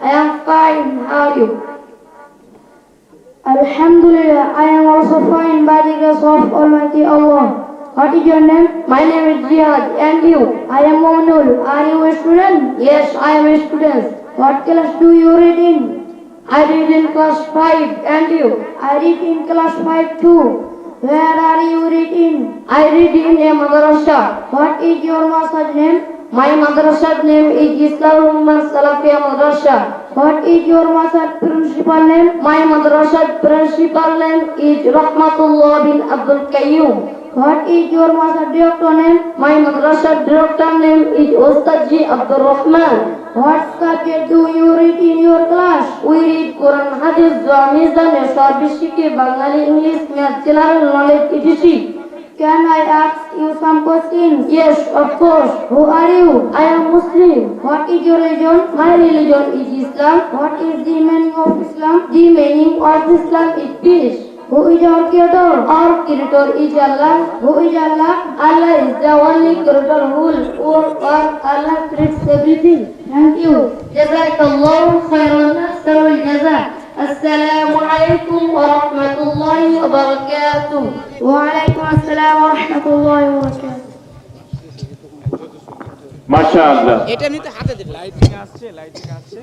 I am fine. How are you? Alhamdulillah, I am also fine by the grace of Almighty Allah. What is your name? My name is Jihad. And you? I am Mominul. Are you a student? Yes, I am a student. What class do you read in? I read in class 5. And you? I read in class 5 too. Where are you reading? I read in a madrasa. What is your master's name? My madrasa's name is Islam Salafia Madrasa. What is your master's principal name? My madrasa's principal name is Rahmatullah bin Abdul Qayyum. What is your master's director name? My madrasa's director name is Ustad Ji Abdul Rahman. What subject do you read in your class? We read Quran, Hadith, Dua, Mizan, Shiki, Bengali, English, Math, General Knowledge, etc. Can I ask you some questions? Yes, of course. Who are you? I am Muslim. What is your religion? My religion is Islam. What is the meaning of Islam? The meaning of Islam is peace. Who is our creator? Our creator is Allah. Who is Allah? Allah is the only creator who will Allah creates everything. Thank you. Jazakallahu khairan asrul jaza. Assalamu alaikum wa rahmatullahi wa barakatuh. Wa alaikum assalam wa rahmatullahi wa barakatuh. মাশাআল্লাহ। এটা এমনিতে হাতে দিন, lighting আসছে